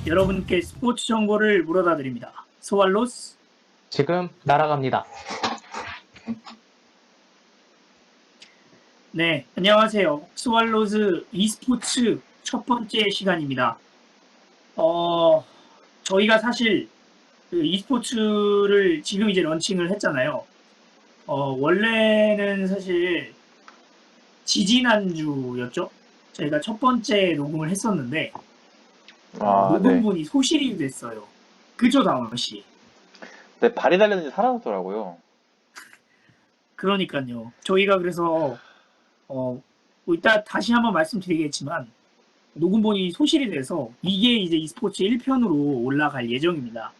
여러분께 스포츠 정보를 물어다 드립니다. 스왈로스. 지금 날아갑니다. 네, 안녕하세요. 스왈로즈 e스포츠 첫 번째 시간입니다. 저희가 사실 그 e스포츠를 지금 이제 런칭을 했잖아요. 원래는 사실 지지난주였죠? 저희가 첫 번째 녹음을 했었는데, 네. 녹음분이 소실이 됐어요. 그죠, 다원 씨? 네, 발이 달렸는지 살아났더라고요. 그러니까요. 저희가 그래서 이따 다시 한번 말씀드리겠지만 녹음본이 소실이 돼서 이게 이제 e스포츠 1편으로 올라갈 예정입니다.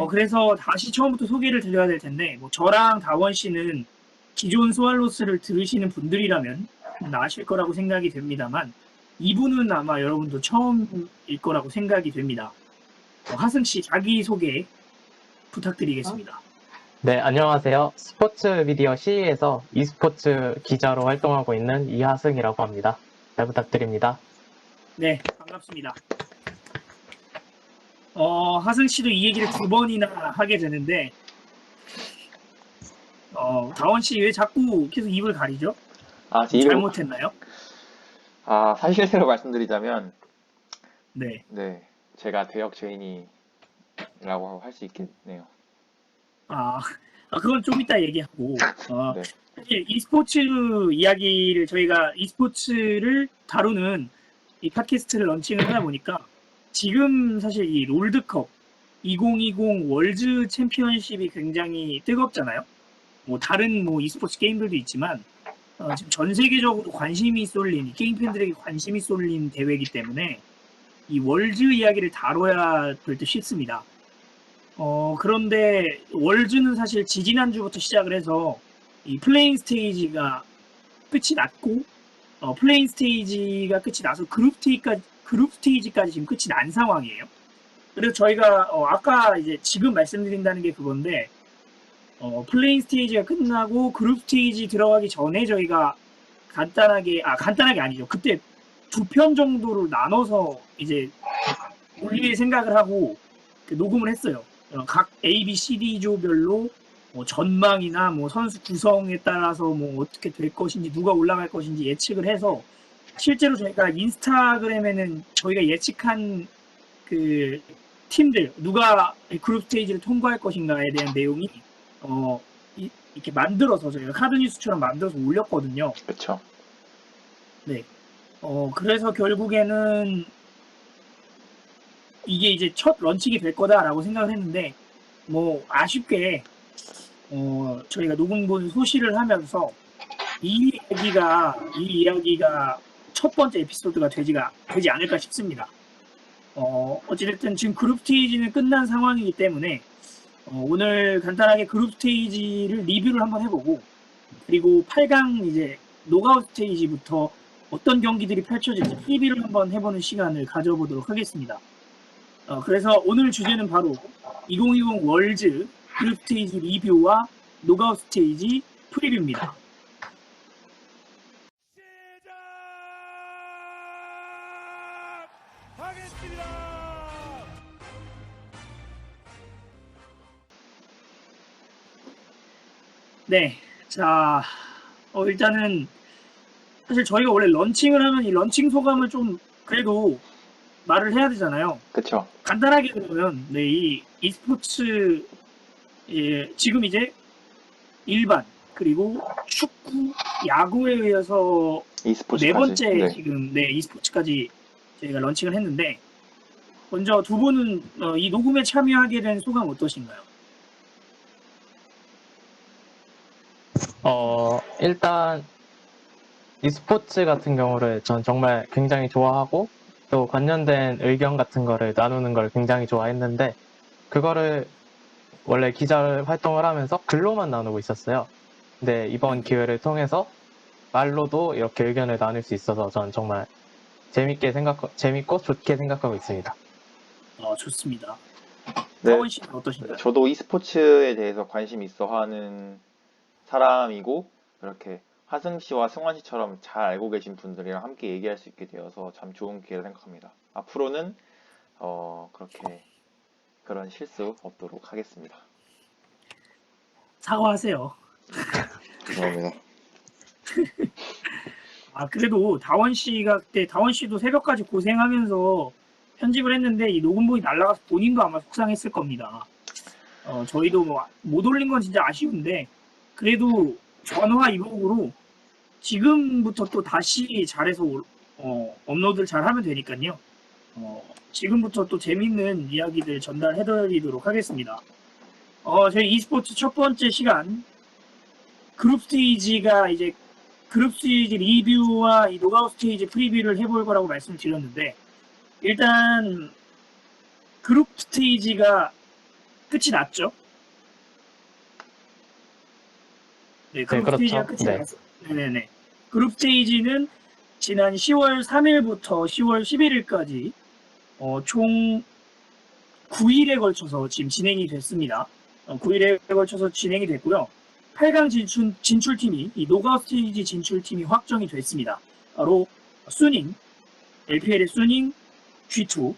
그래서 다시 처음부터 소개를 드려야 될 텐데 저랑 다원 씨는 기존 스왈로스를 들으시는 분들이라면 아실 거라고 생각이 됩니다만 이분은 아마 여러분도 처음일 거라고 생각이 됩니다. 하승 씨 자기소개 부탁드리겠습니다. 네, 안녕하세요. 스포츠 미디어 CE에서 e스포츠 기자로 활동하고 있는 이하승이라고 합니다. 잘 부탁드립니다. 네, 반갑습니다. 하승 씨도 이 얘기를 2번이나 하게 되는데, 다원 씨 왜 자꾸 계속 입을 가리죠? 잘못했나요? 사실대로 말씀드리자면, 네. 네, 제가 대역 죄인이라고 할 수 있겠네요. 그건 좀 이따 얘기하고, 네. 사실 e스포츠 이야기를 저희가 e스포츠를 다루는 이 팟캐스트를 런칭을 하다 보니까 지금 사실 이 롤드컵 2020 월드 챔피언십이 굉장히 뜨겁잖아요. 다른 e스포츠 게임들도 있지만 지금 전 세계적으로 관심이 쏠린 게임 팬들에게 관심이 쏠린 대회이기 때문에 이 월드 이야기를 다뤄야 될 듯 싶습니다. 그런데 월즈는 사실 지지난주부터 시작을 해서 이 플레잉 스테이지가 끝이 났고 플레잉 스테이지가 끝이 나서 그룹 스테이지까지 지금 끝이 난 상황이에요. 그래서 저희가 아까 이제 지금 말씀드린다는 게 그건데 플레잉 스테이지가 끝나고 그룹 스테이지 들어가기 전에 저희가 간단하게 아니죠. 그때 2편 정도로 나눠서 이제 올릴 생각을 하고 녹음을 했어요. 각 A, B, C, D조별로 전망이나 선수 구성에 따라서 어떻게 될 것인지 누가 올라갈 것인지 예측을 해서 실제로 저희가 인스타그램에는 저희가 예측한 그 팀들 누가 그룹 스테이지를 통과할 것인가에 대한 내용이 이렇게 만들어서 저희가 카드 뉴스처럼 만들어서 올렸거든요. 그렇죠. 네. 그래서 결국에는 이게 이제 첫 런칭이 될 거다라고 생각을 했는데 아쉽게 저희가 녹음본 소실을 하면서 이 이야기가 첫 번째 에피소드가 되지 않을까 싶습니다. 어찌됐든 지금 그룹 스테이지는 끝난 상황이기 때문에 오늘 간단하게 그룹 스테이지를 리뷰를 한번 해보고 그리고 8강 이제 노가웃 스테이지부터 어떤 경기들이 펼쳐질지 프리뷰를 한번 해보는 시간을 가져보도록 하겠습니다. 그래서 오늘 주제는 바로 2020 월즈 그룹 스테이지 리뷰와 노가웃 스테이지 프리뷰입니다. 시작하겠습니다. 네, 자 일단은 사실 저희가 원래 런칭을 하면 이 런칭 소감을 좀 그래도 말을 해야 되잖아요. 그렇죠. 간단하게 그러면 이 e스포츠 지금 이제 일반 그리고 축구, 야구에 의해서 e스포츠까지. 네 번째 네. 지금 e스포츠까지 저희가 런칭을 했는데 먼저 두 분은 이 녹음에 참여하게 된 소감 어떠신가요? 일단 e스포츠 같은 경우를 전 정말 굉장히 좋아하고 또 관련된 의견 같은 거를 나누는 걸 굉장히 좋아했는데 그거를 원래 기자 활동을 하면서 글로만 나누고 있었어요. 근데 이번 기회를 통해서 말로도 이렇게 의견을 나눌 수 있어서 전 정말 재밌고 좋게 생각하고 있습니다. 좋습니다. 네. 타원 씨는 어떠신가요? 저도 e스포츠에 대해서 관심 있어 하는 사람이고 이렇게 하승 씨와 승환 씨처럼 잘 알고 계신 분들이랑 함께 얘기할 수 있게 되어서 참 좋은 기회라 생각합니다. 앞으로는 그렇게 그런 실수 없도록 하겠습니다. 사과하세요. 죄송합니다. 아, 그래도 다원 씨도 새벽까지 고생하면서 편집을 했는데 이 녹음본이 날라가서 본인도 아마 속상했을 겁니다. 저희도 뭐 못 올린 건 진짜 아쉬운데 그래도 전화 이복으로 지금부터 또 다시 잘해서 업로드를 잘 하면 되니까요. 지금부터 또 재밌는 이야기들 전달해드리도록 하겠습니다. 저희 e스포츠 첫 번째 시간 그룹 스테이지가 이제 그룹 스테이지 리뷰와 이 노가웃 스테이지 프리뷰를 해볼 거라고 말씀을 드렸는데 일단 그룹 스테이지가 끝이 났죠. 네, 네, 그룹 스테이지가 그렇죠. 끝이 네. 났어. 네네네. 그룹 스테이지는 지난 10월 3일부터 10월 11일까지 총 9일에 걸쳐서 지금 진행이 됐습니다. 9일에 걸쳐서 진행이 됐고요. 8강 진출팀이 이 노가웃 스테이지 진출팀이 확정이 됐습니다. 바로 수닝, LPL의 수닝, G2,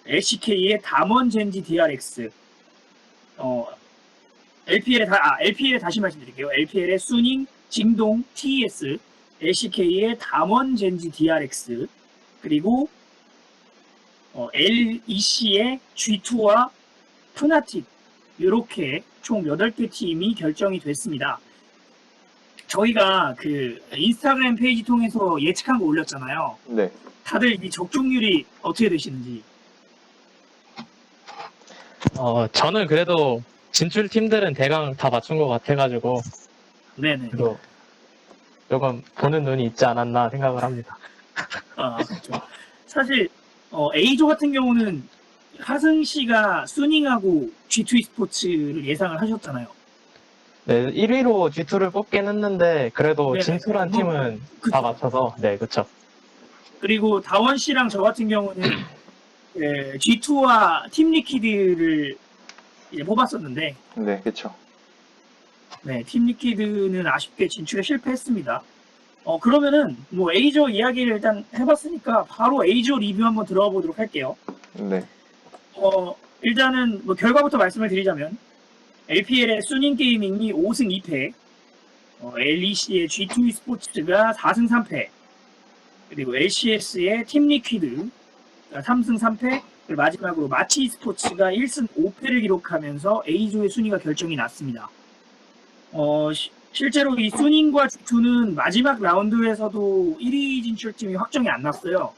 LCK의 담원 젠지 DRX, LPL에 다시 말씀드릴게요. LPL의 수닝, 징동, TES, LCK의 담원 젠지 DRX, 그리고 LEC의 G2와 푸나틱 이렇게 총 8개 팀이 결정이 됐습니다. 저희가 그 인스타그램 페이지 통해서 예측한 거 올렸잖아요. 네. 다들 이 적중률이 어떻게 되시는지. 저는 그래도 진출 팀들은 대강 다 맞춘 것 같아가지고, 네네. 그래도 조금 보는 눈이 있지 않았나 생각을 합니다. 그렇죠. 사실 A조 같은 경우는 하승 씨가 수닝하고 G2 e스포츠를 예상을 하셨잖아요. 네, 1위로 G2를 뽑긴 했는데, 그래도 네네. 진출한 뭐, 팀은 그쵸. 다 맞춰서, 네, 그쵸. 그리고 다원 씨랑 저 같은 경우는 G2와 팀 리퀴드를 이제 뽑았었는데, 네, 그쵸. 네, 팀 리퀴드는 아쉽게 진출에 실패했습니다. 그러면은 뭐 A조 이야기를 일단 해봤으니까 바로 A조 리뷰 한번 들어가 보도록 할게요. 네. 일단은 뭐 결과부터 말씀을 드리자면 LPL의 수닝 게이밍이 5승 2패, LEC의 G2 e스포츠가 4승 3패, 그리고 LCS의 팀 리퀴드 3승 3패, 그리고 마지막으로 마치 e스포츠가 1승 5패를 기록하면서 A조의 순위가 결정이 났습니다. 실제로 이 수닝과 G2는 마지막 라운드에서도 1위 진출팀이 확정이 안 났어요.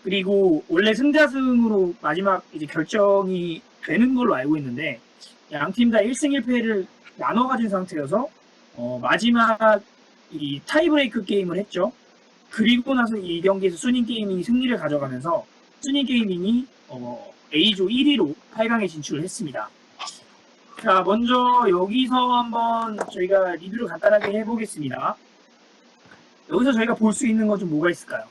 그리고 원래 승자승으로 마지막 이제 결정이 되는 걸로 알고 있는데 양 팀 다 1승 1패를 나눠 가진 상태여서 마지막 이 타이브레이크 게임을 했죠. 그리고 나서 이 경기에서 수닝 게이밍이 승리를 가져가면서 수닝 게이밍이 A조 1위로 8강에 진출을 했습니다. 자, 먼저 여기서 한번 저희가 리뷰를 간단하게 해보겠습니다. 여기서 저희가 볼 수 있는 건 좀 뭐가 있을까요?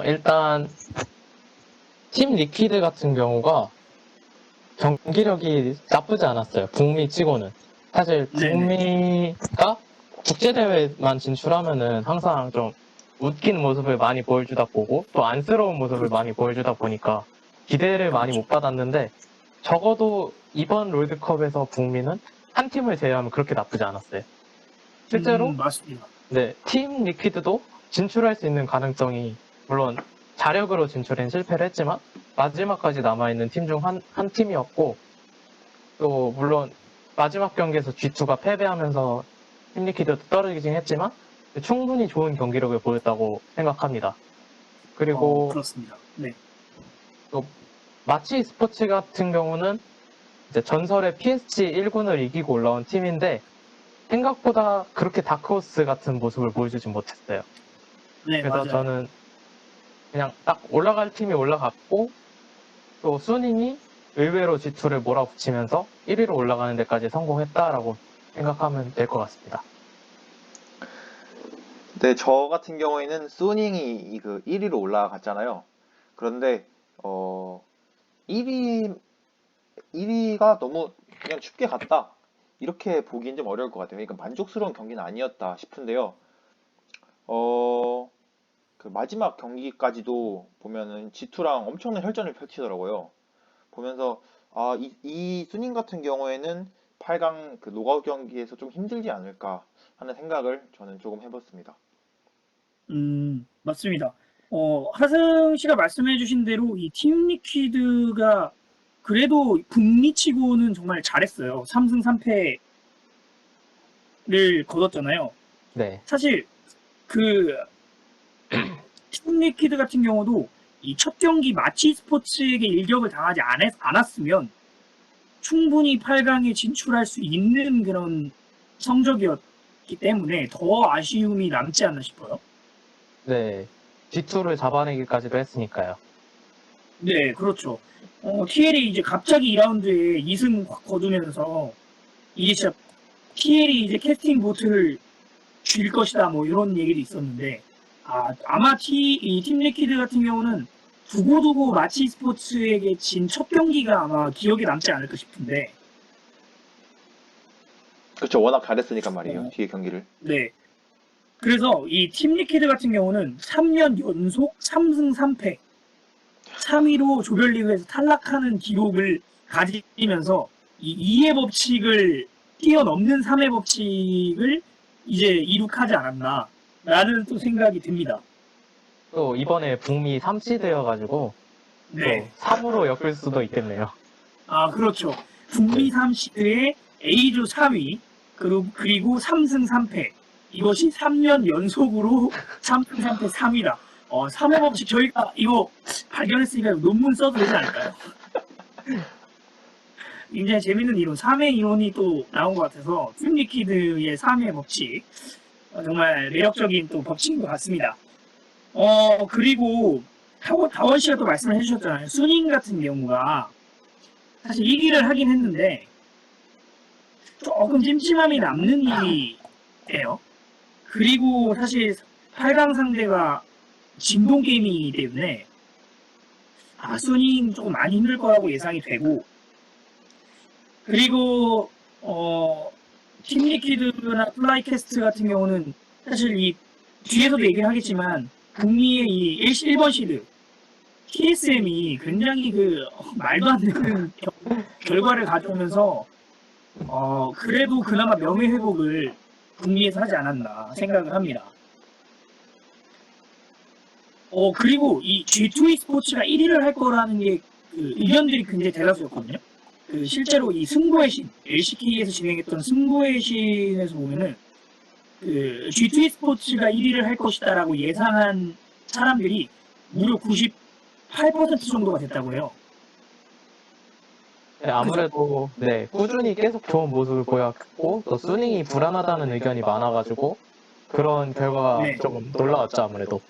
일단, 팀 리퀴드 같은 경우가 경기력이 나쁘지 않았어요. 북미 치고는. 사실 북미가 국제대회만 진출하면은 항상 좀 웃긴 모습을 많이 보여주다 보고 또 안쓰러운 모습을 많이 보여주다 보니까 기대를 많이 못 받았는데 적어도 이번 롤드컵에서 북미는 한 팀을 제외하면 그렇게 나쁘지 않았어요. 실제로 맞습니다. 네, 팀 리퀴드도 진출할 수 있는 가능성이 물론 자력으로 진출엔 실패를 했지만 마지막까지 남아있는 팀 중 한 팀이었고 또 물론 마지막 경기에서 G2가 패배하면서 팀 리퀴드도 떨어지긴 했지만 충분히 좋은 경기력을 보였다고 생각합니다. 그리고 그렇습니다. 네. 또 마치 스포츠 같은 경우는 이제 전설의 PSG 1군을 이기고 올라온 팀인데 생각보다 그렇게 다크호스 같은 모습을 보여주진 못했어요. 네, 그래서 맞아요. 저는 그냥 딱 올라갈 팀이 올라갔고 또 수닝이 의외로 G2를 몰아붙이면서 1위로 올라가는 데까지 성공했다라고 생각하면 될 것 같습니다. 네, 저 같은 경우에는 소닝이 그 1위로 올라갔잖아요. 그런데 1위가 너무 그냥 쉽게 갔다. 이렇게 보기엔 좀 어려울 것 같아요. 그러니까 만족스러운 경기는 아니었다 싶은데요. 그 그 마지막 경기까지도 보면은 G2랑 엄청난 혈전을 펼치더라고요. 보면서 이 수닝 같은 경우에는 8강 그 노가웃 경기에서 좀 힘들지 않을까 하는 생각을 저는 조금 해봤습니다. 맞습니다. 하승 씨가 말씀해 주신 대로 이 팀 리퀴드가 그래도 북미치고는 정말 잘했어요. 3승 3패를 거뒀잖아요. 네. 사실 그 팀 리퀴드 같은 경우도 이 첫 경기 마치 스포츠에게 일격을 당하지 않았으면 충분히 8강에 진출할 수 있는 그런 성적이었기 때문에 더 아쉬움이 남지 않나 싶어요. 네. G2를 잡아내기까지도 했으니까요. 네, 그렇죠. TL이 이제 갑자기 2라운드에 2승 확 거두면서 이게 진짜 TL이 이제 캐스팅 보트를 줄 것이다 뭐 이런 얘기도 있었는데 아마 이 팀 리퀴드 같은 경우는 두고두고 마치 스포츠에게 진 첫 경기가 아마 기억에 남지 않을까 싶은데 그렇죠. 워낙 잘했으니까 말이에요. 어, 뒤에 경기를. 네. 그래서 이 팀 리퀴드 같은 경우는 3년 연속 3승 3패 3위로 조별리그에서 탈락하는 기록을 가지면서 이 2의 법칙을 뛰어넘는 3의 법칙을 이제 이룩하지 않았나 라는 또 생각이 듭니다. 또 이번에 북미 3시드여가지고 네. 또 3으로 엮을 수도 있겠네요. 그렇죠. 북미 3시드의 A조 4위 그리고 3승 3패 이것이 3년 연속으로 3승 3패 3위다. 3회 법칙 저희가 이거 발견했으니까 논문 써도 되지 않을까요? 굉장히 재밌는 이론, 3회 이론이 또 나온 것 같아서 팀 리퀴드의 3회 법칙 정말 매력적인 또 법칙인 것 같습니다. 그리고 다원 씨가 또 말씀을 해주셨잖아요. 수닝 같은 경우가 사실 1위를 하긴 했는데 조금 찜찜함이 남는 1위예요. 그리고 사실 8강 상대가 진동 게임이기 때문에 수닝 조금 많이 힘들 거라고 예상이 되고 그리고 팀 리퀴드나 플라이캐스트 같은 경우는 사실 이 뒤에서도 얘기를 하겠지만 북미의 이 1번 시드 TSM이 굉장히 말도 안 되는 결과를 가져오면서 그래도 그나마 명예 회복을 북미에서 하지 않았나 생각을 합니다. 그리고 이 G2E 스포츠가 1위를 할 거라는 게 의견들이 굉장히 대다수였거든요. 실제로 이 승부의 신, LCK에서 진행했던 승부의 신에서 보면은 G2E 스포츠가 1위를 할 것이다라고 예상한 사람들이 무려 98% 정도가 됐다고 해요. 네, 아무래도 네, 꾸준히 계속 좋은 모습을 보였고 또 수닝이 불안하다는 의견이 많아가지고 그런 결과가 네. 조금 놀라웠죠 아무래도.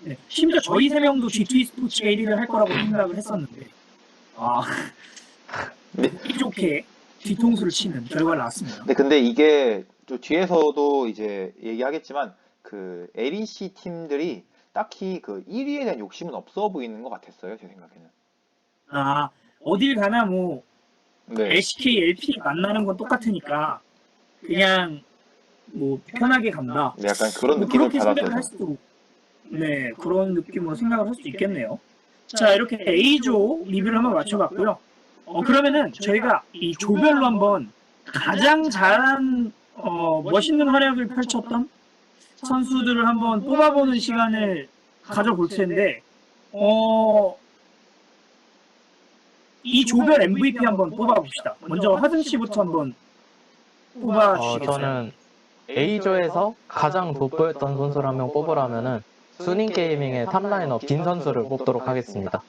네, 심지어 저희 세 명도 G2E 스포츠가 1위를 할 거라고 생각을 했었는데 네. 이 좋게 뒤통수를 치는 결과를 낳았습니다. 근데 이게 또 뒤에서도 이제 얘기하겠지만 그 LEC 팀들이 딱히 그 1위에 대한 욕심은 없어 보이는 것 같았어요. 제 생각에는. 어딜 가나 뭐 네. LCK, LP 만나는 건 똑같으니까 그냥 뭐 편하게 간다. 네, 약간 그런 뭐 느낌을 그렇게 생각을 할 받았어요. 수도 네 그런 느낌으로 생각을 할 수도 있겠네요. 자 이렇게 A조 리뷰를 한번 맞춰봤고요. 그러면은 저희가 이 조별로 한번 가장 잘한 멋있는 활약을 펼쳤던 선수들을 한번 뽑아보는 시간을 가져볼 텐데 이 조별 MVP 한번 뽑아봅시다. 먼저 하승 씨부터 한번 뽑아주시겠어요? 저는 A조에서 가장 돋보였던 선수를 한 명 뽑으라면은 수닝 게이밍의 탑라이너 빈 선수를 뽑도록 하겠습니다.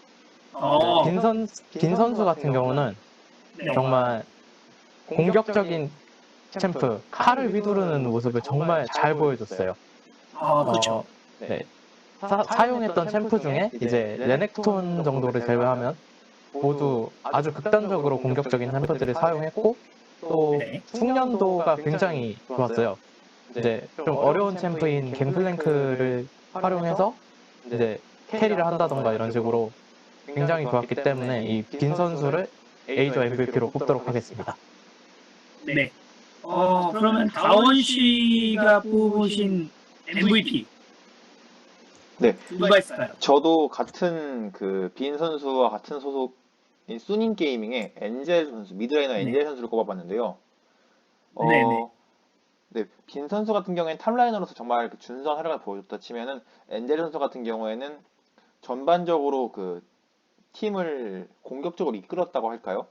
빈 선수 같은 경우는 네. 정말 공격적인 챔프, 칼을 휘두르는 모습을 정말 잘 보여줬어요. 그렇죠. 네. 사용했던 챔프 중에 이제 레넥톤 정도를 제외하면 모두 아주 극단적으로 공격적인 챔프들을 사용했고 또 네. 숙련도가 굉장히 좋았어요. 이제 좀 어려운 챔프인 갱플랭크를 활용해서 이제 캐리를 한다던가 이런 식으로 굉장히 좋았기 때문에 이 빈 선수를 A조 MVP로 뽑도록 하겠습니다. 네. 그러면 다원 씨가 뽑으신 MVP 네, 누가 있을까요? 저도 같은 그 빈 선수와 같은 소속인 수닝 게이밍의 엔젤 선수, 미드라이너 네, 엔젤 선수를 꼽아봤는데요. 네네. 어, 네, 빈 선수 같은 경우에는 탑라이너로서 정말 그 준수한 활약을 보여줬다 치면은 엔젤 선수 같은 경우에는 전반적으로 그 팀을 공격적으로 이끌었다고 할까요?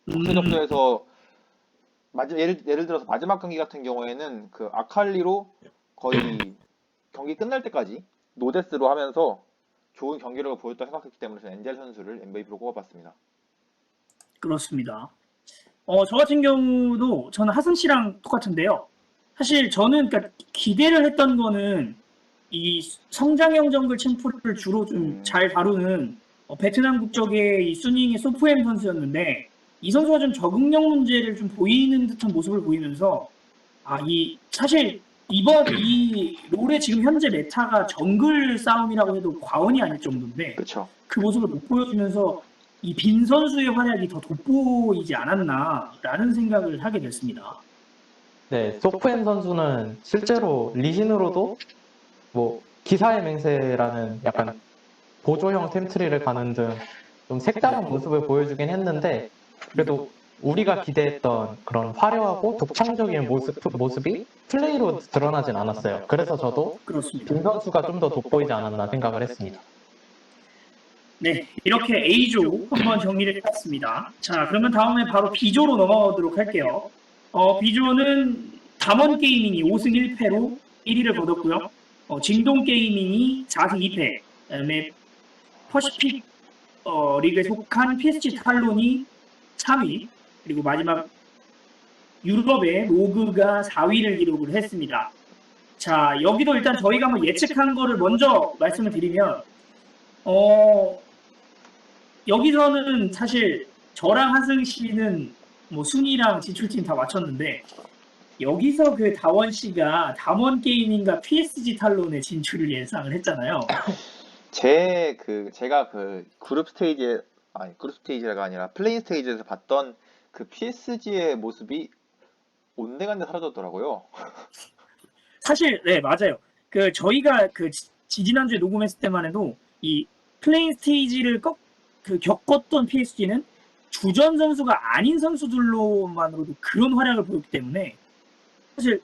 음, 적재적소에서 예를 들어서 마지막 경기 같은 경우에는 그 아칼리로 거의 경기 끝날 때까지 노데스로 하면서 좋은 경기력을 보였다 생각했기 때문에 저는 엔젤 선수를 MVP로 꼽아봤습니다. 그렇습니다. 저 같은 경우도 저는 하승 씨랑 똑같은데요. 사실 저는 그러니까 기대를 했던 거는 이 성장형 정글 챔프를 주로 좀 음, 잘 다루는 베트남 국적의 이 수닝의 소프엠 선수였는데 이 선수가 좀 적응력 문제를 좀 보이는 듯한 모습을 보이면서 이 사실 이번 이 롤의 지금 현재 메타가 정글 싸움이라고 해도 과언이 아닐 정도인데 그쵸. 그 모습을 못 보여주면서 이 빈 선수의 활약이 더 돋보이지 않았나라는 생각을 하게 됐습니다. 네, 소프엠 선수는 실제로 리신으로도 뭐 기사의 맹세라는 약간 보조형 템트리를 가는 등 좀 색다른 모습을 보여주긴 했는데 그래도 우리가 기대했던 그런 화려하고 독창적인 모습이 플레이로 드러나진 않았어요. 그래서 저도 그렇습니다. 김 선수가 좀 더 돋보이지 않았나 생각을 했습니다. 네, 이렇게 A조 한번 정리를 해봤습니다. 자, 그러면 다음에 바로 B조로 넘어가도록 할게요. B조는 담원 게이밍이 5승 1패로 1위를 거뒀고요. 진동 게이밍이 4승 2패, 그다음에 퍼시픽 리그에 속한 PSG 탈론이 3위, 그리고 마지막 유럽의 로그가 4위를 기록을 했습니다. 자, 여기도 일단 저희가 한번 예측한 거를 먼저 말씀을 드리면, 어, 여기서는 사실 저랑 하승 씨는 뭐 순위랑 진출팀 다 맞췄는데, 여기서 그 다원 씨가 담원 게이밍과 PSG 탈론의 진출을 예상을 했잖아요. 제가 그 그룹 스테이지가 아니라 플레인 스테이지에서 봤던 그 PSG의 모습이 온데간데 사라졌더라고요. 사실, 네, 맞아요. 그 저희가 그 지난주에 녹음했을 때만 해도 이 플레인 스테이지를 겪었던 PSG는 주전 선수가 아닌 선수들로만으로도 그런 활약을 보였기 때문에 사실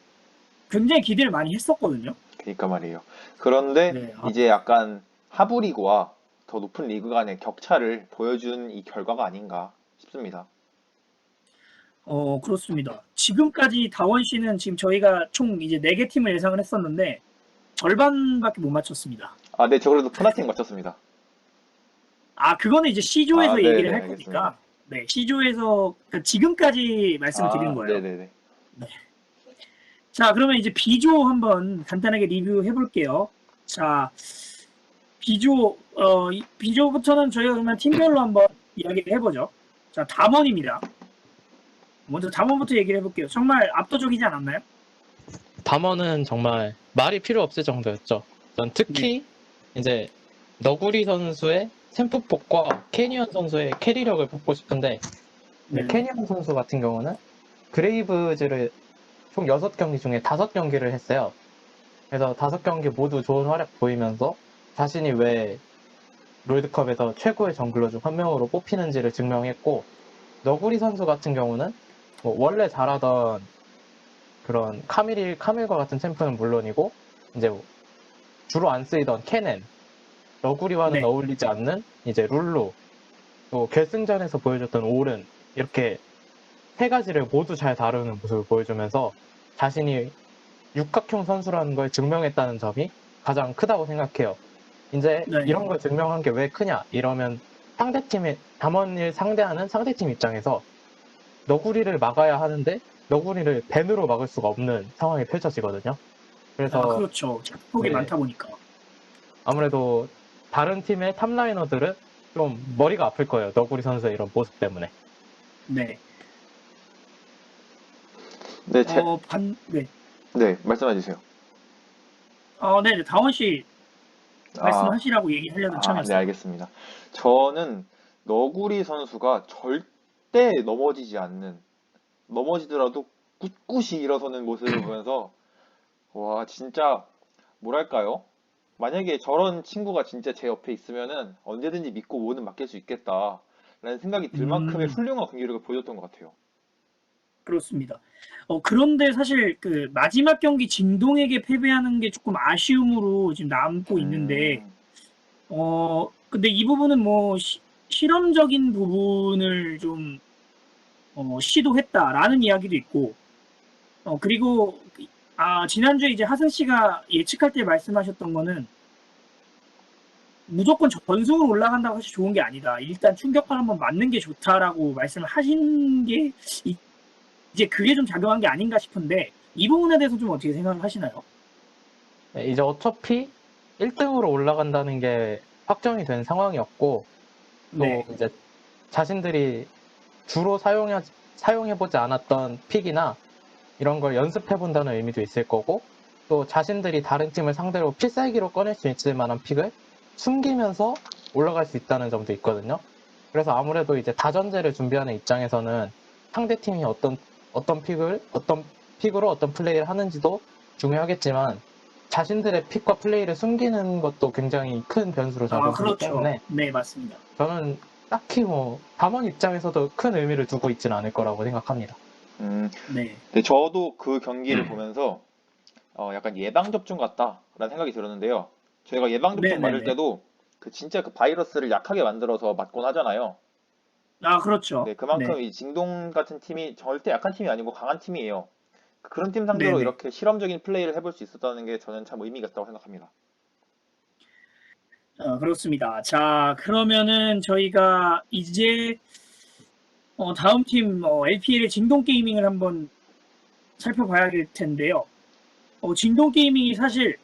굉장히 기대를 많이 했었거든요. 그러니까 말이에요. 그런데 네, 이제 약간 하부 리그와 더 높은 리그 간의 격차를 보여준 이 결과가 아닌가 싶습니다. 그렇습니다. 지금까지 다원 씨는 지금 저희가 총 이제 4개 팀을 예상을 했었는데 절반밖에 못 맞췄습니다. 아, 네, 저 그래도 푸나틱 맞췄습니다. 그거는 이제 아, C조에서 얘기를 네네, 할 알겠습니다. 거니까, 네, C조에서 그러니까 지금까지 말씀을 드린 아, 거예요. 네네네. 네. 자, 그러면 이제 B조 한번 간단하게 리뷰해 볼게요. 자, B조부터는 저희가 그러면 팀별로 한번 이야기를 해보죠. 자, 담원입니다. 먼저 담원부터 얘기를 해볼게요. 정말 압도적이지 않았나요? 담원은 정말 말이 필요 없을 정도였죠. 전 네. 특히 이제 너구리 선수의 템프폭과 캐니언 선수의 캐리력을 뽑고 싶은데 네네. 캐니언 선수 같은 경우는 그레이브즈를 총 6경기 중에 5경기를 했어요. 그래서 5경기 모두 좋은 활약 보이면서 자신이 왜 롤드컵에서 최고의 정글러 중 한 명으로 뽑히는지를 증명했고 너구리 선수 같은 경우는 뭐 원래 잘하던 그런 카밀과 같은 챔프는 물론이고 이제 주로 안 쓰이던 케넨, 너구리와는 네. 어울리지 않는 이제 룰루, 또 결승전에서 보여줬던 오른 이렇게 세 가지를 모두 잘 다루는 모습을 보여주면서 자신이 육각형 선수라는 걸 증명했다는 점이 가장 크다고 생각해요. 이제 네. 이런 걸 증명한 게 왜 크냐? 이러면 상대팀의 담원을 상대하는 상대팀 입장에서 너구리를 막아야 하는데 너구리를 밴으로 막을 수가 없는 상황이 펼쳐지거든요. 그래서 그렇죠. 작폭이 네, 많다 보니까. 아무래도 다른 팀의 탑라이너들은 좀 머리가 아플 거예요. 너구리 선수의 이런 모습 때문에. 네. 네, 네. 네, 말씀해 주세요. 네. 다원 씨 아, 말씀하시라고 얘기하려던 네, 참이었어요. 알겠습니다. 저는 너구리 선수가 절대 넘어지더라도 꿋꿋이 일어서는 모습을 보면서, 와, 진짜, 뭐랄까요? 만약에 저런 친구가 진짜 제 옆에 있으면은 언제든지 믿고 뭐든 맡길 수 있겠다라는 생각이 들 만큼의 음, 훌륭한 경기력을 보여줬던 것 같아요. 그렇습니다. 그런데 사실 그 마지막 경기 진동에게 패배하는 게 조금 아쉬움으로 지금 남고 있는데, 음, 근데 이 부분은 뭐 실험적인 부분을 좀 시도했다라는 이야기도 있고, 그리고 지난주에 이제 하승 씨가 예측할 때 말씀하셨던 거는 무조건 전승으로 올라간다고 사실 좋은 게 아니다. 일단 충격파 한번 맞는 게 좋다라고 말씀을 하신 게 이제 그게 좀 작용한 게 아닌가 싶은데 이 부분에 대해서 좀 어떻게 생각을 하시나요? 네, 이제 어차피 1등으로 올라간다는 게 확정이 된 상황이었고, 또 네, 이제 자신들이 주로 사용해보지 않았던 픽이나 이런 걸 연습해본다는 의미도 있을 거고, 또 자신들이 다른 팀을 상대로 필살기로 꺼낼 수 있을 만한 픽을 숨기면서 올라갈 수 있다는 점도 있거든요. 그래서 아무래도 이제 다전제를 준비하는 입장에서는 상대 팀이 어떤 픽으로 어떤 플레이를 하는지도 중요하겠지만, 자신들의 픽과 플레이를 숨기는 것도 굉장히 큰 변수로 작용하기 그렇죠. 때문에, 네, 맞습니다. 저는 딱히 뭐 담원 입장에서도 큰 의미를 두고 있지는 않을 거라고 생각합니다. 음, 네, 네, 저도 그 경기를 보면서 약간 예방접종 같다라는 생각이 들었는데요. 저희가 네, 예방접종 네, 맞을 네. 때도 그 진짜 그 바이러스를 약하게 만들어서 맞곤 하잖아요. 그렇죠. 네, 네, 그만큼 이 징동 같은 팀이 절대 약한 팀이 아니고 강한 팀이에요. 그런 팀 네, 상대로 네. 이렇게 실험적인 플레이를 해볼 수 있었다는 게 저는 참 의미가 있다고 생각합니다. 그렇습니다. 자, 그러면은 저희가 이제 다음 팀 LPL의 진동 게이밍을 한번 살펴봐야 될 텐데요. 진동 게이밍이 사실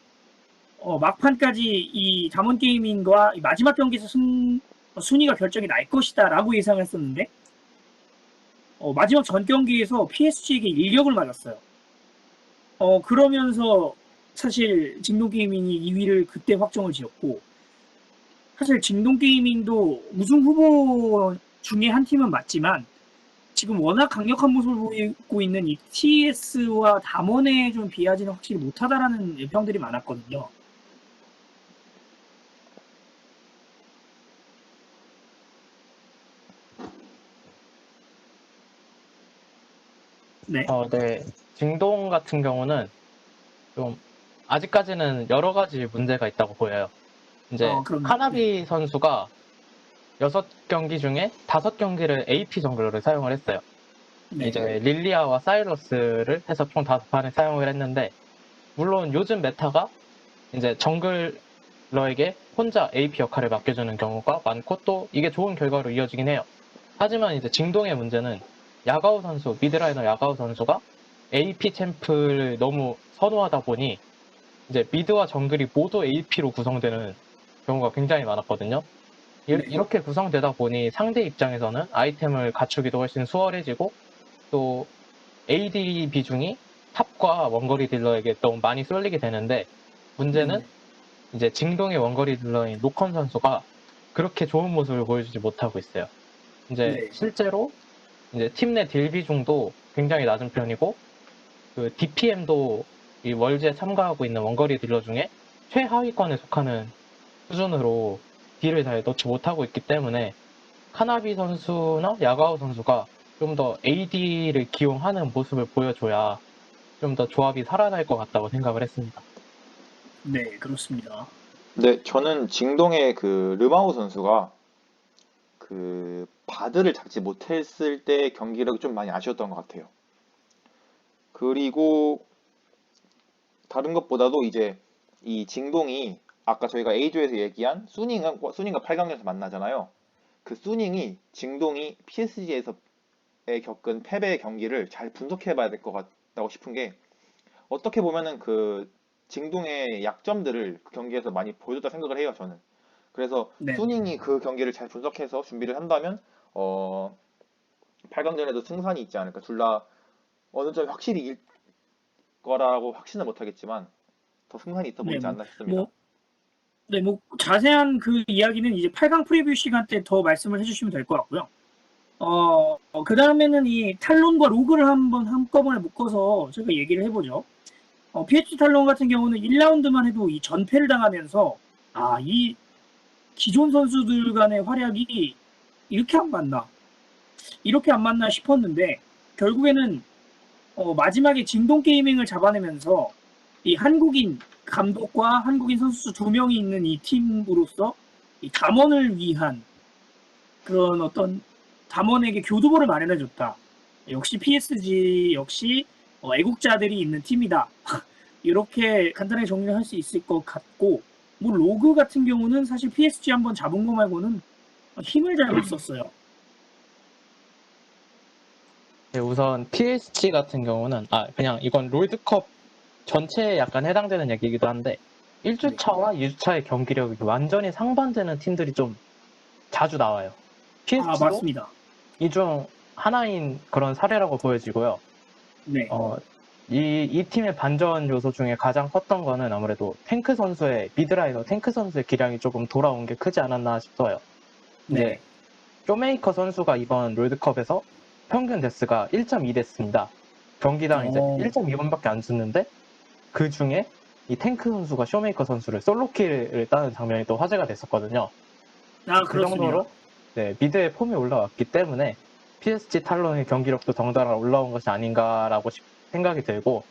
막판까지 이 담원 게이밍과 이 마지막 경기에서 순위가 결정이 날 것이다라고 예상을 했었는데 마지막 전 경기에서 PSG에게 일격을 맞았어요. 그러면서 사실 진동 게이밍이 2위를 그때 확정을 지었고 사실 진동 게이밍도 우승 후보 중에 한 팀은 맞지만 지금 워낙 강력한 모습을 보이고 있는 이 TS와 담원에 좀 비하지는 확실히 못하다라는 평들이 많았거든요. 네. 네. 징동 같은 경우는 좀 아직까지는 여러 가지 문제가 있다고 보여요. 이제 그럼, 네. 카나비 선수가 6경기 중에 5경기를 AP 정글러를 사용을 했어요. 네. 이제 릴리아와 사이러스를 해서 총 5판을 사용을 했는데, 물론 요즘 메타가 이제 정글러에게 혼자 AP 역할을 맡겨주는 경우가 많고 또 이게 좋은 결과로 이어지긴 해요. 하지만 이제 징동의 문제는 야가오 선수, 미드라이너 야가오 선수가 AP 챔프를 너무 선호하다 보니 이제 미드와 정글이 모두 AP로 구성되는 경우가 굉장히 많았거든요. 네. 이렇게 구성되다 보니 상대 입장에서는 아이템을 갖추기도 훨씬 수월해지고, 또 AD 비중이 탑과 원거리 딜러에게 너무 많이 쏠리게 되는데, 문제는 네네. 이제 징동의 원거리 딜러인 로컨 선수가 그렇게 좋은 모습을 보여주지 못하고 있어요. 이제 네. 실제로 이제 팀 내 딜 비중도 굉장히 낮은 편이고, 그 DPM도 이 월즈에 참가하고 있는 원거리 딜러 중에 최하위권에 속하는 수준으로 딜을 잘 넣지 못하고 있기 때문에, 카나비 선수나 야가오 선수가 좀 더 AD를 기용하는 모습을 보여줘야 좀 더 조합이 살아날 것 같다고 생각을 했습니다. 네, 그렇습니다. 네, 저는 징동의 그 르마우 선수가 그 바드를 잡지 못했을 때 경기력이 좀 많이 아쉬웠던 것 같아요. 그리고 다른 것보다도 이제 이 징동이 아까 저희가 A조에서 얘기한 수닝과 8강전에서 만나잖아요. 그 수닝이 징동이 PSG에서 겪은 패배의 경기를 잘 분석해 봐야 될 것 같다고 싶은 게, 어떻게 보면은 그 징동의 약점들을 그 경기에서 많이 보여줬다 생각을 해요, 저는. 그래서 네네. 수닝이 그 경기를 잘 분석해서 준비를 한다면 8강전에도 승산이 있지 않을까. 둘 다 어느 점 확실히 이길 거라고 확신은 못하겠지만 더 승산이 있어 네, 보이지 뭐, 않나 싶습니다. 뭐, 네, 뭐, 자세한 그 이야기는 이제 8강 프리뷰 시간 때 더 말씀을 해주시면 될 것 같고요. 그 다음에는 이 탈론과 로그를 한번 한꺼번에 묶어서 저희가 얘기를 해보죠. PSG 탈론 같은 경우는 1라운드만 해도 이 전패를 당하면서 이 기존 선수들 간의 활약이 이렇게 안 맞나? 이렇게 안 맞나 싶었는데 결국에는 마지막에 진동 게이밍을 잡아내면서 이 한국인 감독과 한국인 선수 두 명이 있는 이 팀으로서 이 담원을 위한 그런 어떤 담원에게 교두보를 마련해줬다. 역시 PSG 역시 애국자들이 있는 팀이다. 이렇게 간단하게 정리를 할 수 있을 것 같고 뭐 로그 같은 경우는 사실 PSG 한번 잡은 거 말고는 힘을 잘 못 썼어요. 네, 우선 PSG 같은 경우는 그냥 이건 롤드컵 전체에 약간 해당되는 얘기이기도 한데 1주차와 2주차의 경기력이 완전히 상반되는 팀들이 좀 자주 나와요. PSG도 맞습니다. 이 중 하나인 그런 사례라고 보여지고요. 네. 이 팀의 반전 요소 중에 가장 컸던 거는 아무래도 미드라이너 탱크 선수의 기량이 조금 돌아온 게 크지 않았나 싶어요. 네. 이제 쇼메이커 선수가 이번 롤드컵에서 평균 데스가 1.2 데스입니다. 경기당 이제 1.2번밖에 안 줬는데 그 중에 이 탱크 선수가 쇼메이커 선수를 솔로킬을 따는 장면이 또 화제가 됐었거든요. 그 그렇습니다. 정도로 미드의 폼이 올라왔기 때문에 PSG 탈론의 경기력도 덩달아 올라온 것이 아닌가라고 생각이 들고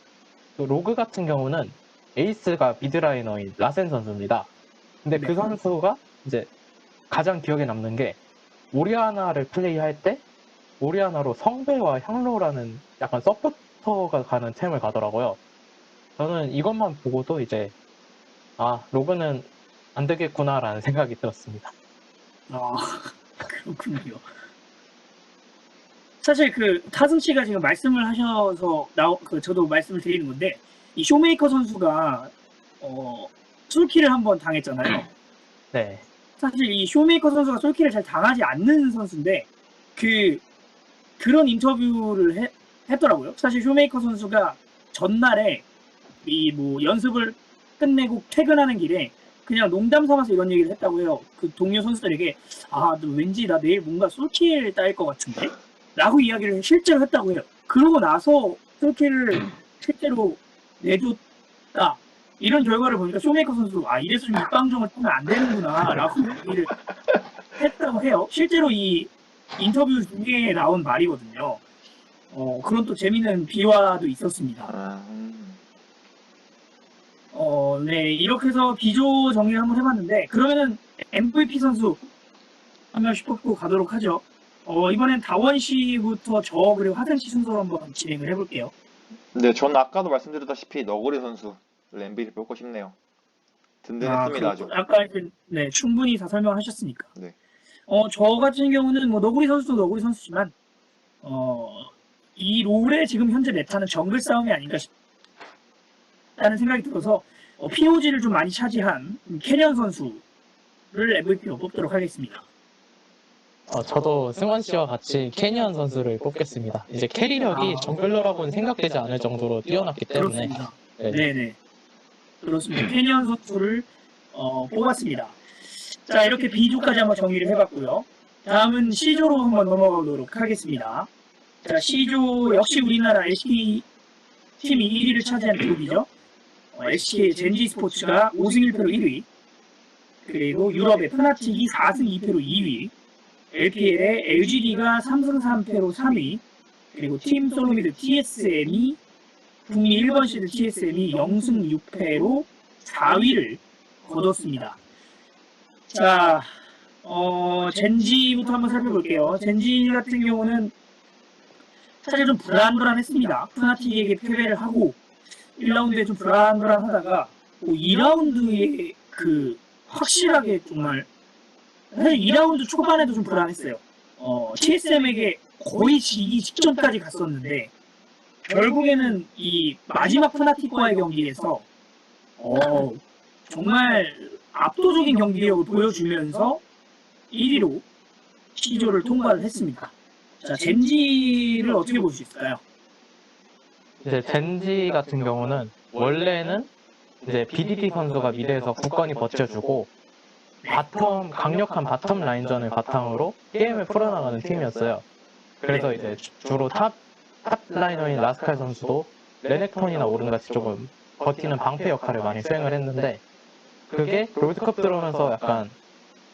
또 로그 같은 경우는 에이스가 미드라이너인 라센 선수입니다. 근데 그 선수가 이제 가장 기억에 남는 게 오리아나를 플레이할 때 오리아나로 성배와 향로라는 약간 서포터가 가는 템을 가더라고요. 저는 이것만 보고도 이제 로그는 안 되겠구나라는 생각이 들었습니다. 그렇군요. 사실 타승 씨가 지금 말씀을 하셔서 저도 말씀을 드리는 건데 이 쇼메이커 선수가 솔킬을 한번 당했잖아요. 네. 사실 이 쇼메이커 선수가 솔킬을 잘 당하지 않는 선수인데 그런 인터뷰를 했더라고요. 사실 쇼메이커 선수가 전날에 이 뭐 연습을 끝내고 퇴근하는 길에 그냥 농담 삼아서 이런 얘기를 했다고 해요. 그 동료 선수들에게 너 왠지 나 내일 뭔가 솔킬 따일 것 같은데? 라고 이야기를 실제로 했다고 해요. 그러고 나서 솔킬을 실제로 내줬다. 이런 결과를 보니까 쇼메이커 선수 이래서 좀 입방정을 타면 안 되는구나 라고 얘기를 했다고 해요. 실제로 이 인터뷰 중에 나온 말이거든요. 그런 또 재밌는 비화도 있었습니다. 네, 이렇게 해서 비조 정리를 한번 해봤는데, 그러면은 MVP 선수 한 명씩 뽑고 가도록 하죠. 이번엔 다원 씨부터 그리고 하승 씨 순서로 한번 진행을 해볼게요. 네, 전 아까도 말씀드렸다시피 너구리 선수를 MVP 뽑고 싶네요. 든든했습니다, 아주. 아까 충분히 다 설명하셨으니까. 네. 저 같은 경우는 뭐 너구리 선수도 너구리 선수지만, 이 롤의 지금 현재 메타는 정글 싸움이 아닌가 싶다는 생각이 들어서 POG를 좀 많이 차지한 캐년 선수를 MVP로 뽑도록 하겠습니다. 저도 승원 씨와 같이 캐니언 선수를 뽑겠습니다. 이제 캐리력이 정글러라고는 생각되지 않을 정도로 뛰어났기 때문에. 그렇습니다. 네네. 그렇습니다. 캐니언 선수를 뽑았습니다. 자, 이렇게 B조까지 한번 정리를 해봤고요. 다음은 C조로 한번 넘어가도록 하겠습니다. 자, C조 역시 우리나라 SK 팀이 1위를 차지한 그룹이죠. SK 젠지 스포츠가 5승 1패로 1위, 그리고 유럽의 프나틱이 4승 2패로 2위, LPL의 LGD가 3승 3패로 3위, 그리고 팀 솔로미드 TSM이 북미 1번 시드 TSM이 0승 6패로 4위를 거뒀습니다. 자, 젠지부터 한번 살펴볼게요. 젠지 같은 경우는 사실 좀 불안불안했습니다. 푸나틱에게 패배를 하고 1라운드에 좀 불안불안하다가 2라운드에 확실하게 정말 사실 2라운드 초반에도 좀 불안했어요. TSM에게 거의 지기 직전까지 갔었는데 결국에는 이 마지막 푸나틱과의 경기에서 정말 압도적인 경기력을 보여주면서 1위로 C조를 통과를 했습니다. 자, 젠지를 어떻게 볼 수 있을까요? 이제 젠지 같은 경우는 원래는 이제 BDD 선수가 미드에서 굳건히 버텨주고 강력한 바텀 라인전을 바탕으로 게임을 풀어나가는 팀이었어요. 그래서 이제 주로 탑 라이너인 라스칼 선수도 레넥톤이나 오른같이 조금 버티는 방패 역할을 많이 수행을 했는데 그게 롤드컵 들어오면서 약간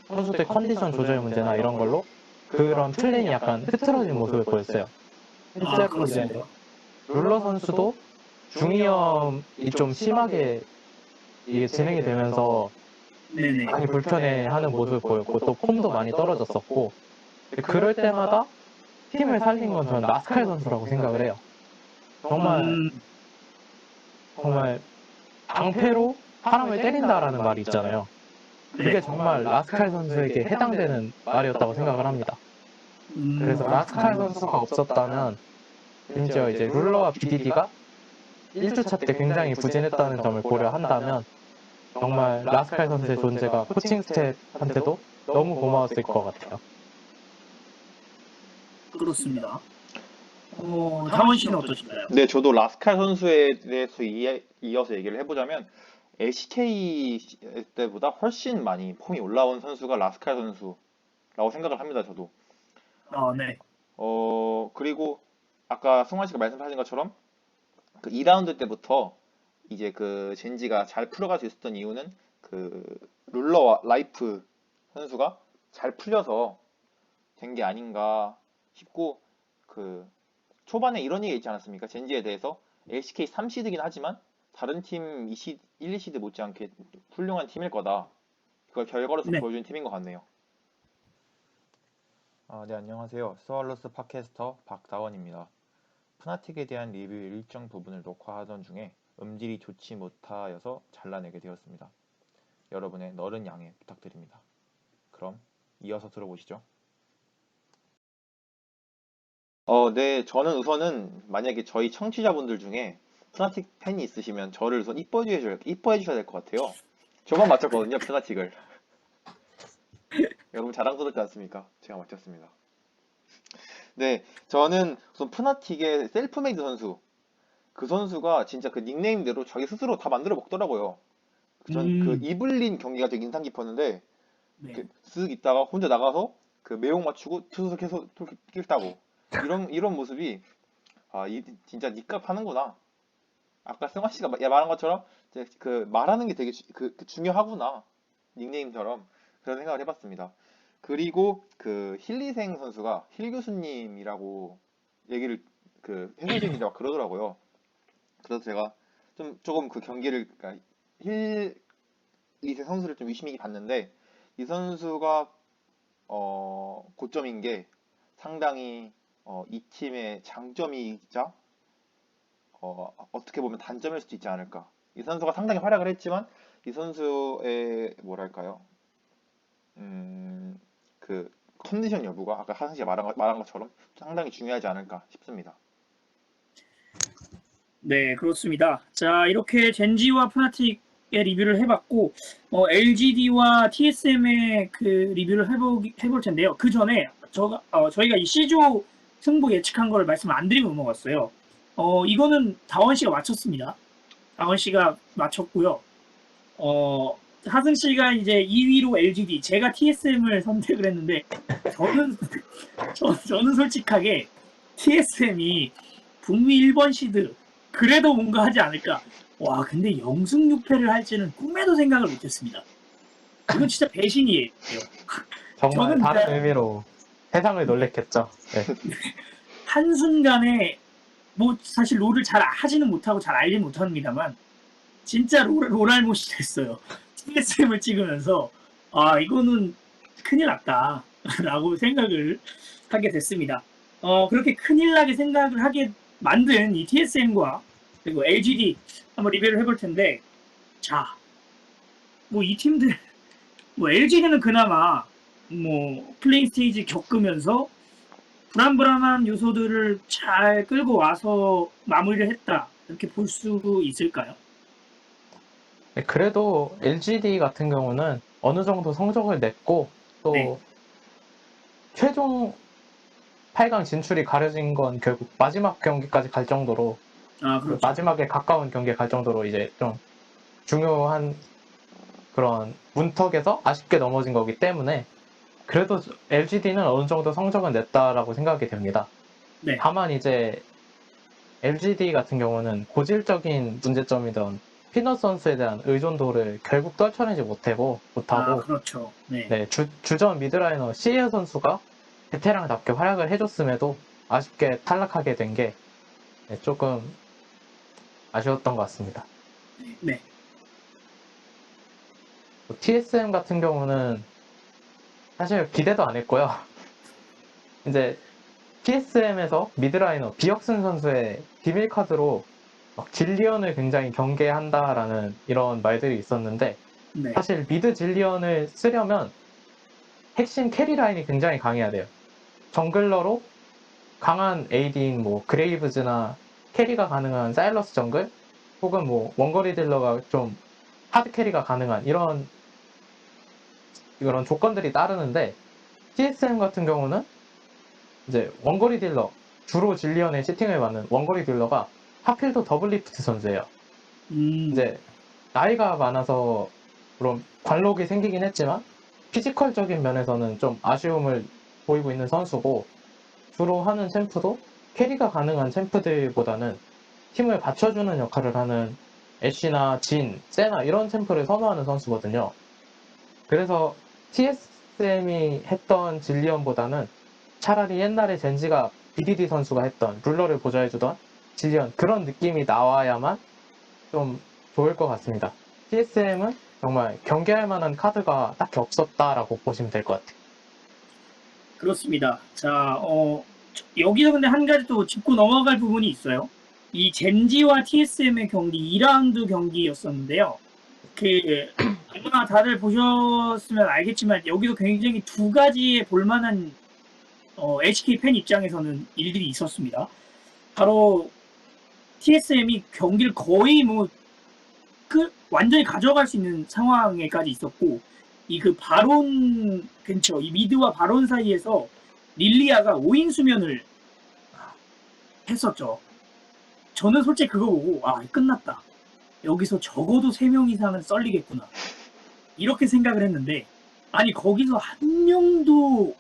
선수들 컨디션 조절 문제나 이런 걸로 그런 플랜이 약간 흐트러진 모습을 보였어요. 실제로 이제 그렇습니다. 룰러 선수도 중이염이 좀 심하게 이게 진행이 되면서 네네. 많이 불편해하는 모습을 보였고 또 폼도 많이 떨어졌었고 그럴 때마다 팀을 살린 건 저는 라스칼 선수라고 생각을 해요. 정말 음, 정말 방패로 사람을 때린다라는 말이 있잖아요. 그게 네. 정말 라스칼 선수에게 해당되는 말이었다고 생각을 합니다. 그래서 라스칼 선수가 없었다면 심지어 이제 룰러와 BDD가 1주차 때 굉장히 부진했다는 점을 고려한다면 정말 라스칼 선수의 존재가 코칭 스태프한테도 너무 고마웠을 것 같아요. 그렇습니다. 다원 씨는 어떠신가요? 네, 저도 라스칼 선수에 대해서 이어서 얘기를 해보자면 LCK 때보다 훨씬 많이 폼이 올라온 선수가 라스칼 선수라고 생각을 합니다, 저도. 네. 그리고 아까 승환 씨가 말씀하신 것처럼 그 2라운드 때부터 이제 그 젠지가 잘 풀어갈 수 있었던 이유는 그 룰러와 라이프 선수가 잘 풀려서 된 게 아닌가 싶고, 그 초반에 이런 얘기 있지 않았습니까? 젠지에 대해서 LCK 3시드긴 하지만 다른 팀 1, 2시드 못지않게 훌륭한 팀일 거다. 그걸 결과로서 네. 보여준 팀인 것 같네요. 네, 안녕하세요. 스왈로스 팟캐스터 박다원입니다. 푸나틱에 대한 리뷰 일정 부분을 녹화하던 중에 음질이 좋지 못하여서 잘라내게 되었습니다. 여러분의 너른 양해 부탁드립니다. 그럼 이어서 들어보시죠. 네, 저는 우선은 만약에 저희 청취자분들 중에 푸나틱 팬이 있으시면 저를 우선 이뻐해 주셔야 될 것 같아요. 저만 맞췄거든요, 푸나틱을. 여러분 자랑스럽지 않습니까? 제가 맞췄습니다. 네, 저는 우선 푸나틱의 셀프메이드 선수, 그 선수가 진짜 그 닉네임대로 자기 스스로 다 만들어 먹더라고요. 전 그 이블린 경기가 되게 인상 깊었는데, 네. 이렇게 쓱 있다가 혼자 나가서 그 매혹 맞추고 투수석 해서 낄다고, 이런 모습이 진짜 니값 하는구나. 아까 승환 씨가 말한 것처럼 이제 그 말하는 게 되게 중요하구나, 닉네임처럼 그런 생각을 해봤습니다. 그리고 그 힐리생 선수가 힐 교수님이라고 얘기를 그 해설진이 막 그러더라고요. 그래서 제가 조금 그 경기를, 그러니까 힐리생 선수를 좀 유심히 봤는데, 이 선수가 고점인 게 상당히 이 팀의 장점이자 어떻게 보면 단점일 수도 있지 않을까. 이 선수가 상당히 활약을 했지만 이 선수의 뭐랄까요? 그 컨디션 여부가 아까 하승 씨가 말한 것처럼 상당히 중요하지 않을까 싶습니다. 네, 그렇습니다. 자, 이렇게 젠지와 푸나틱의 리뷰를 해봤고, LGD와 TSM의 그 리뷰를 해볼 텐데요. 그 전에 저희가 이 C조 승부 예측한 걸 말씀 안 드리고 넘어갔어요. 이거는 다원 씨가 맞췄습니다. 다원 씨가 맞췄고요. 하승 씨가 이제 2위로 LGD, 제가 TSM을 선택을 했는데, 저는 솔직하게 TSM이 북미 1번 시드, 그래도 뭔가 하지 않을까. 와, 근데 영승 6패를 할지는 꿈에도 생각을 못했습니다. 이건 진짜 배신이에요. 정말 저는 다른 진짜 의미로 세상을 놀랬겠죠. 네. 한순간에, 뭐 사실 롤을 잘 하지는 못하고 잘 알지 못합니다만, 진짜 롤알못이 됐어요. TSM을 찍으면서, 이거는 큰일 났다. 라고 생각을 하게 됐습니다. 그렇게 큰일 나게 생각을 하게 만든 이 TSM과 그리고 LGD 한번 리뷰를 해볼 텐데, 자, 뭐 이 팀들, 뭐 LGD는 그나마 뭐 플레이 스테이지 겪으면서 불안불안한 요소들을 잘 끌고 와서 마무리를 했다, 이렇게 볼 수 있을까요? 네, 그래도 LGD 같은 경우는 어느 정도 성적을 냈고 또 네. 최종 8강 진출이 가려진 건 결국 마지막 경기까지 갈 정도로 그렇죠. 마지막에 가까운 경기에 갈 정도로 이제 좀 중요한 그런 문턱에서 아쉽게 넘어진 거기 때문에 그래도 LGD는 어느 정도 성적은 냈다라고 생각이 됩니다. 네. 다만 이제 LGD 같은 경우는 고질적인 문제점이던 피넛 선수에 대한 의존도를 결국 떨쳐내지 못하고, 그렇죠. 네. 네, 주전 미드라이너 시에 선수가 베테랑답게 활약을 해줬음에도 아쉽게 탈락하게 된 게 조금 아쉬웠던 것 같습니다. 네. TSM 같은 경우는 사실 기대도 안 했고요. 이제 TSM에서 미드라이너 비혁슨 선수의 비밀 카드로 막 질리언을 굉장히 경계한다라는 이런 말들이 있었는데, 네. 사실 미드 질리언을 쓰려면 핵심 캐리 라인이 굉장히 강해야 돼요. 정글러로 강한 AD인 뭐 그레이브즈나 캐리가 가능한 사일러스 정글, 혹은 뭐 원거리 딜러가 좀 하드 캐리가 가능한 이런 조건들이 따르는데, TSM 같은 경우는 이제 원거리 딜러, 주로 질리언의 채팅을 받는 원거리 딜러가 하필 또 더블리프트 선수예요. 이제 나이가 많아서 그런 관록이 생기긴 했지만 피지컬적인 면에서는 좀 아쉬움을 보이고 있는 선수고, 주로 하는 챔프도 캐리가 가능한 챔프들보다는 팀을 받쳐주는 역할을 하는 애쉬나 진, 세나 이런 챔프를 선호하는 선수거든요. 그래서 TSM이 했던 질리언보다는 차라리 옛날에 젠지가 BDD 선수가 했던 룰러를 보좌해주던 질리언, 그런 느낌이 나와야만 좀 좋을 것 같습니다. TSM은 정말 경계할 만한 카드가 딱히 없었다라고 보시면 될 것 같아요. 그렇습니다. 자, 여기서 근데 한 가지 또 짚고 넘어갈 부분이 있어요. 이 젠지와 TSM의 경기 2라운드 경기였었는데요. 아마 다들 보셨으면 알겠지만 여기서 굉장히 두 가지의 볼만한 HK 팬 입장에서는 일들이 있었습니다. 바로 TSM이 경기를 거의 완전히 가져갈 수 있는 상황에까지 있었고, 바론 근처, 이 미드와 바론 사이에서 릴리아가 5인 수면을 했었죠. 저는 솔직히 그거 보고, 끝났다. 여기서 적어도 3명 이상은 썰리겠구나. 이렇게 생각을 했는데, 아니, 거기서 한 명도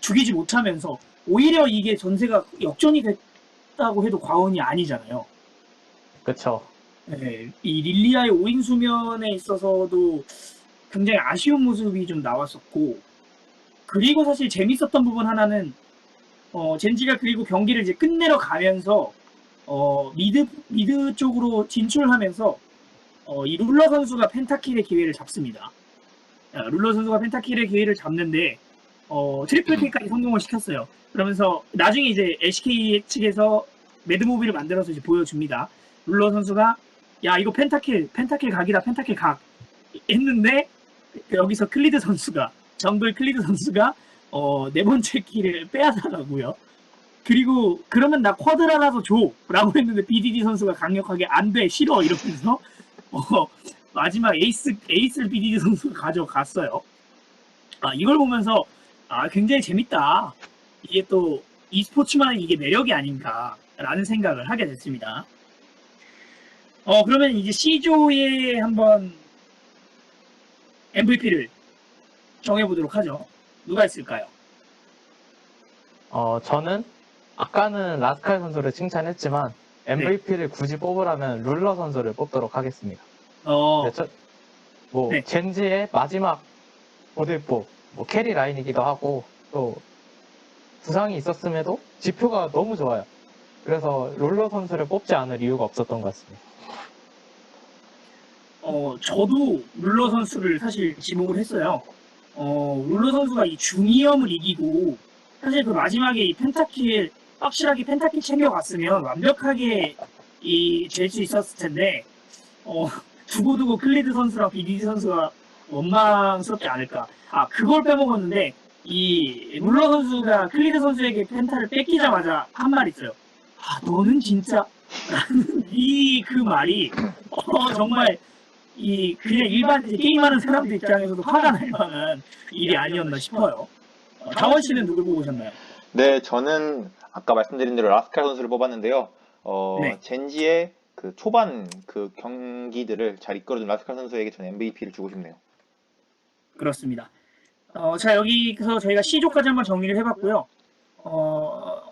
죽이지 못하면서, 오히려 이게 전세가 역전이 됐다고 해도 과언이 아니잖아요. 그쵸? 네, 이 릴리아의 5인 수면에 있어서도 굉장히 아쉬운 모습이 좀 나왔었고, 그리고 사실 재밌었던 부분 하나는 젠지가 그리고 경기를 이제 끝내러 가면서 미드 쪽으로 진출하면서 이 룰러 선수가 펜타킬의 기회를 잡습니다. 룰러 선수가 펜타킬의 기회를 잡는데 트리플 K까지 성공을 시켰어요. 그러면서 나중에 이제 LCK 측에서 매드무비를 만들어서 이제 보여줍니다. 룰러 선수가 야 이거 펜타킬 각이다, 펜타킬 각 했는데 여기서 클리드 선수가, 정글 클리드 선수가 네 번째 킬을 빼앗아가고요. 그리고 그러면 나 쿼드라라도 줘 라고 했는데 BDD 선수가 강력하게 안 돼, 싫어 이러면서 마지막 에이스를 BDD 선수가 가져갔어요. 이걸 보면서 굉장히 재밌다. 이게 또 e스포츠만의 이게 매력이 아닌가라는 생각을 하게 됐습니다. 그러면 이제 C조의 한번 MVP를 정해보도록 하죠. 누가 있을까요? 저는 아까는 라스칼 선수를 칭찬했지만 MVP를 굳이 뽑으라면 룰러 선수를 뽑도록 하겠습니다. 네. 젠지의 마지막 보들보, 캐리 라인이기도 하고, 또 부상이 있었음에도 지표가 너무 좋아요. 그래서 룰러 선수를 뽑지 않을 이유가 없었던 것 같습니다. 저도 룰러 선수를 사실 지목을 했어요. 룰러 선수가 이 주니엄을 이기고, 사실 그 마지막에 이 펜타킬, 확실하게 펜타킬 챙겨갔으면 완벽하게 될 수 있었을 텐데, 두고두고 클리드 선수랑 BDD 선수가 원망스럽지 않을까. 그걸 빼먹었는데, 이 룰러 선수가 클리드 선수에게 펜타를 뺏기자마자 한 말 있어요. 너는 진짜, 그 말이, 정말, 그냥 일반 게임하는 사람들 입장에서도 화가 날 만한 일이 아니었나 싶어요. 장원 씨는 누굴 보고 오셨나요? 네, 저는 아까 말씀드린 대로 라스칼 선수를 뽑았는데요. 네. 젠지의 그 초반 그 경기들을 잘 이끌어준 라스칼 선수에게 저는 MVP를 주고 싶네요. 그렇습니다. 자, 여기서 저희가 C조까지 한번 정리를 해봤고요.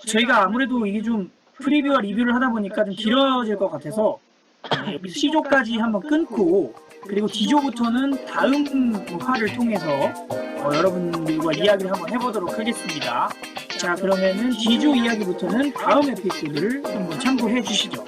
저희가 아무래도 이게 좀 프리뷰와 리뷰를 하다 보니까 좀 길어질 것 같아서 여기서 C조까지 한번 끊고 그리고 D조부터는 다음 화를 통해서 여러분들과 이야기를 한번 해보도록 하겠습니다. 자, 그러면은 D조 이야기부터는 다음 에피소드를 한번 참고해 주시죠.